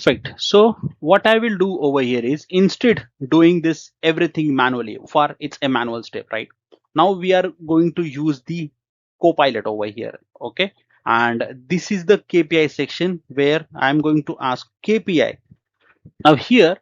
Perfect. So what I will do over here is, instead doing this everything manually, for it's a manual step, right? Now we are going to use the Copilot over here. Okay. And this is the KPI section where I'm going to ask KPI. Now here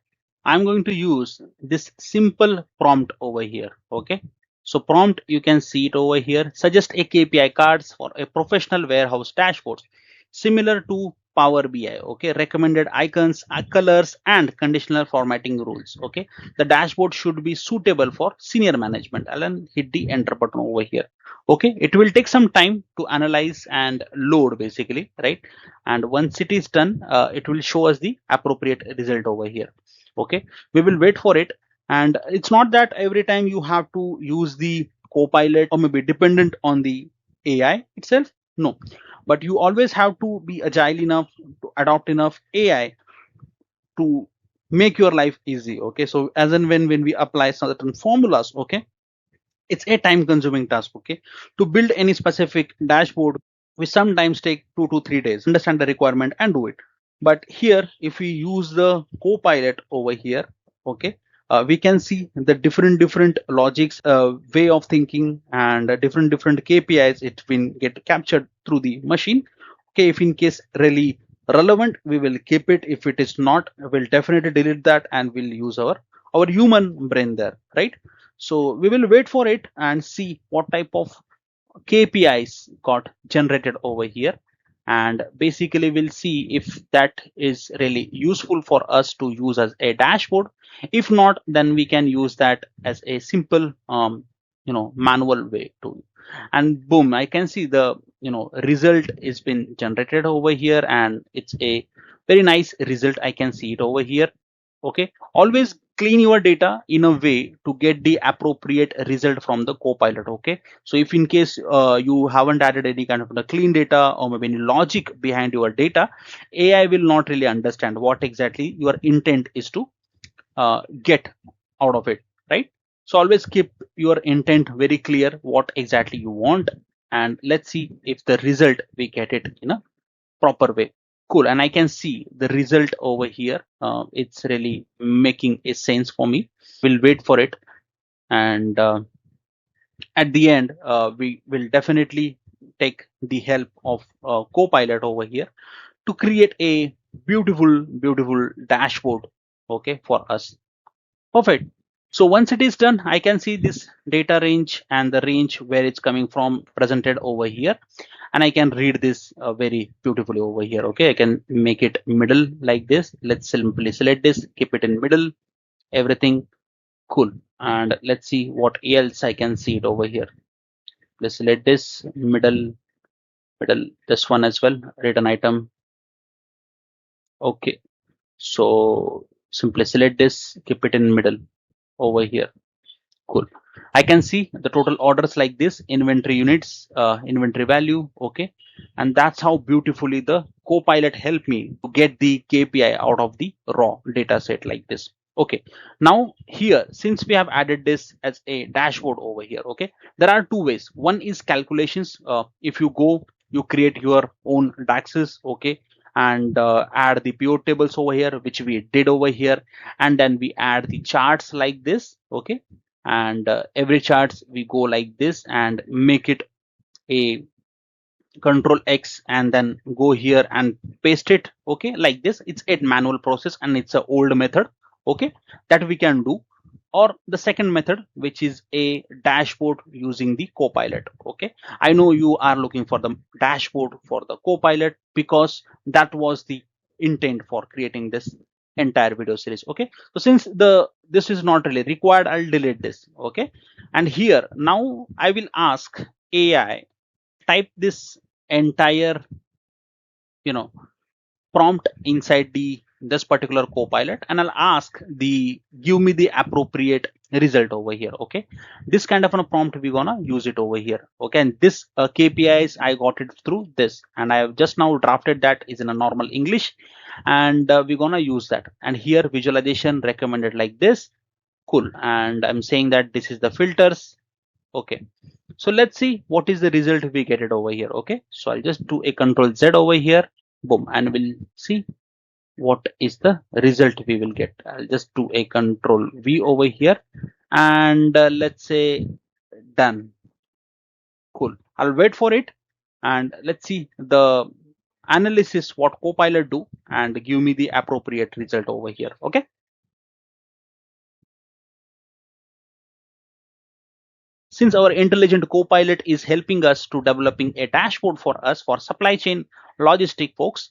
I'm going to use this simple prompt over here. Okay. So prompt, you can see it over here. Suggest a KPI cards for a professional warehouse dashboard similar to Power BI. Okay. Recommended icons, colors, and conditional formatting rules. Okay. The dashboard should be suitable for senior management. I'll then hit the enter button over here. Okay. It will take some time to analyze and load basically, right? And once it is done, it will show us the appropriate result over here. Okay, we will wait for it. And it's not that every time you have to use the Copilot or maybe dependent on the AI itself. No, but you always have to be agile enough to adopt enough AI to make your life easy. Okay, so as and when we apply certain formulas, okay, it's a time consuming task. Okay, to build any specific dashboard, we sometimes take 2 to 3 days, understand the requirement and do it. But here if we use the Copilot over here, okay, we can see the different logics, way of thinking, and different KPIs it will get captured through the machine. Okay, if in case really relevant, we will keep it. If it is not, we'll definitely delete that and we'll use our human brain there, right? So we will wait for it and see what type of KPIs got generated over here. And basically we'll see if that is really useful for us to use as a dashboard. If not, then we can use that as a simple manual way to. And boom, I can see the result is been generated over here, and it's a very nice result. I can see it over here. Okay, always clean your data in a way to get the appropriate result from the Copilot. Okay, so if in case you haven't added any kind of clean data or maybe any logic behind your data, AI will not really understand what exactly your intent is to get out of it, right? So always keep your intent very clear, what exactly you want, and let's see if the result we get it in a proper way. Cool. And I can see the result over here. It's really making a sense for me. We'll wait for it. And at the end, we will definitely take the help of Copilot over here to create a beautiful dashboard, okay, for us. Perfect. So once it is done, I can see this data range and the range where it's coming from presented over here. And I can read this very beautifully over here. Okay, I can make it middle like this. Let's simply select this, keep it in middle, everything cool. And let's see what else I can see it over here. Let's select this middle, this one as well, return item. Okay, so simply select this, keep it in middle over here. Cool. I can see the total orders like this, inventory units, inventory value. Okay. And that's how beautifully the Copilot helped me to get the KPI out of the raw data set like this. Okay. Now here, since we have added this as a dashboard over here, okay, there are two ways. One is calculations. If you go, you create your own DAXs, okay, and add the pivot tables over here, which we did over here. And then we add the charts like this, okay, and every charts we go like this and make it a control X and then go here and paste it, okay, like this. It's a manual process and it's an old method, okay, that we can do. Or the second method, which is a dashboard using the Copilot. Okay, I know you are looking for the dashboard for the Copilot because that was the intent for creating this entire video series. Okay, so since this is not really required, I'll delete this. Okay, and here now I will ask AI, type this entire prompt inside this particular Copilot, and I'll ask the give me the appropriate result over here. Okay, this kind of a prompt we're gonna use it over here. Okay, and this KPIs I got it through this, and I have just now drafted that is in a normal English, and we're gonna use that. And here visualization recommended like this. Cool. And I'm saying that this is the filters. Okay, so let's see what is the result we get it over here. Okay, so I'll just do a control Z over here, boom, and we'll see what is the result we will get. I'll just do a control V over here, and let's say done. Cool. I'll wait for it, and let's see the analysis what Copilot do and give me the appropriate result over here. Okay. Since our intelligent Copilot is helping us to developing a dashboard for us for supply chain logistic folks.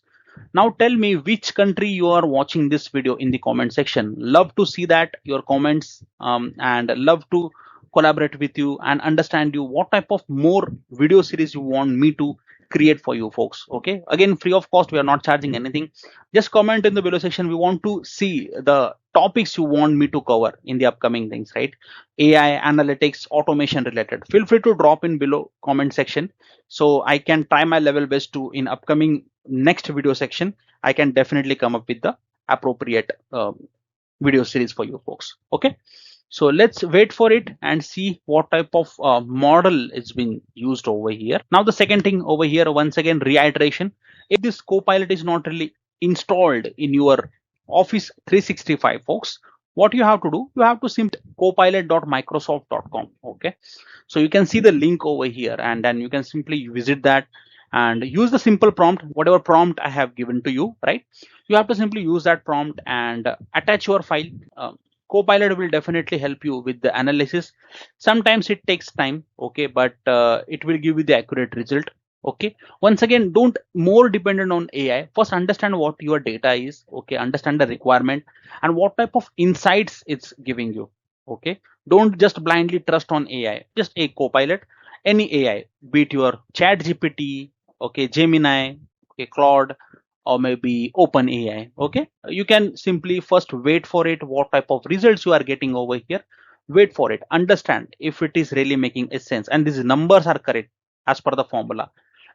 Now tell me which country you are watching this video in the comment section. Love to see that your comments, and love to collaborate with you and understand you what type of more video series you want me to create for you folks. Okay, again, free of cost, we are not charging anything. Just comment in the below section. We want to see the topics you want me to cover in the upcoming things, right? AI, analytics, automation related. Feel free to drop in below comment section, so I can try my level best to in upcoming next video section I can definitely come up with the appropriate video series for you folks. Okay, so let's wait for it and see what type of model is being used over here. Now the second thing over here, once again reiteration, if this Copilot is not really installed in your Office 365 folks, what you have to do, you have to simply copilot.microsoft.com. Okay, so you can see the link over here, and then you can simply visit that and use the simple prompt, whatever prompt I have given to you, right? You have to simply use that prompt and attach your file. Copilot will definitely help you with the analysis. Sometimes it takes time, okay, but it will give you the accurate result. Okay, once again, don't more dependent on AI. First understand what your data is, okay, understand the requirement and what type of insights it's giving you. Okay, don't just blindly trust on AI. Just a Copilot, any AI, be it your Chat GPT, okay, Gemini, okay, Claude, or maybe OpenAI. Okay, you can simply first wait for it, what type of results you are getting over here. Wait for it, understand if it is really making a sense and these numbers are correct as per the formula.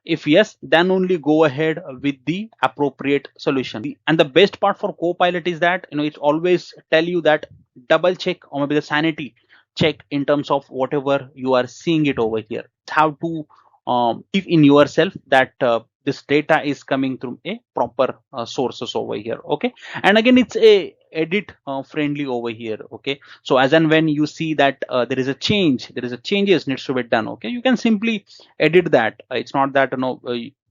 If yes, then only go ahead with the appropriate solution. And the best part for Copilot is that it always tell you that double check or maybe the sanity check in terms of whatever you are seeing it over here. How to believe in yourself that this data is coming through a proper sources over here. Okay, and again it's a edit friendly over here. Okay, so as and when you see that there is a change, there is a changes needs to be done, okay, you can simply edit that. It's not that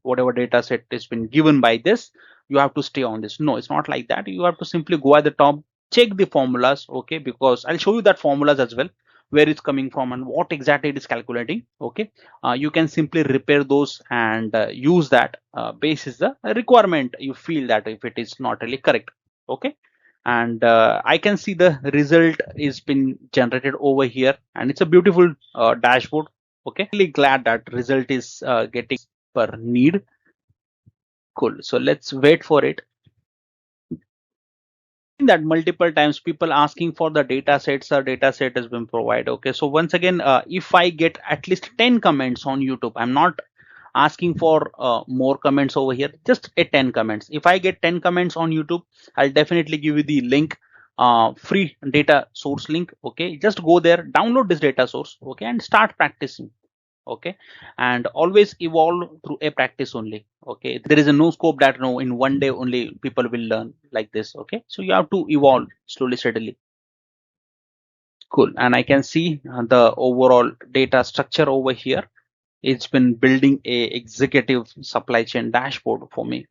whatever data set has been given by this you have to stay on this. No, it's not like that. You have to simply go at the top, check the formulas, okay, because I'll show you that formulas as well, where it's coming from and what exactly it is calculating. Okay, you can simply repair those and use that basis the requirement you feel that if it is not really correct. Okay, and I can see the result is been generated over here and it's a beautiful dashboard. Okay, really glad that result is getting per need. Cool, so let's wait for it. That multiple times people asking for the data sets or data set has been provided. Okay, so once again, if I get at least 10 comments on YouTube, I'm not asking for more comments over here, just a 10 comments. If I get 10 comments on YouTube, I'll definitely give you the link, free data source link. Okay, just go there, download this data source, okay, and start practicing. Okay, and always evolve through a practice only. Okay, there is a no scope that no in one day only people will learn like this. Okay, so you have to evolve slowly steadily. Cool, and I can see the overall data structure over here. It's been building a executive supply chain dashboard for me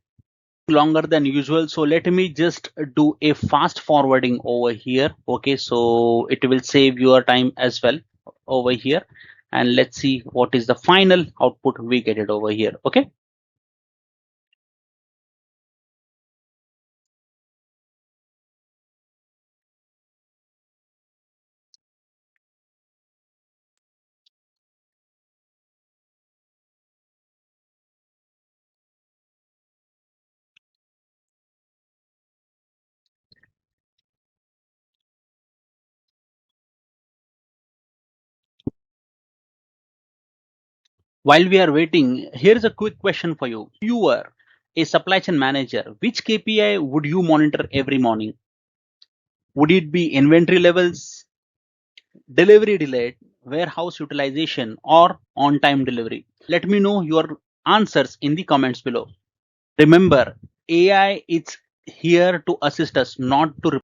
longer than usual, so let me just do a fast forwarding over here. Okay, so it will save your time as well over here, and let's see what is the final output we get it over here. Okay, while we are waiting, here's a quick question for you. You were a supply chain manager, which KPI would you monitor every morning? Would it be inventory levels, delivery delay, warehouse utilization, or on time delivery? Let me know your answers in the comments below. Remember, AI is here to assist us, not to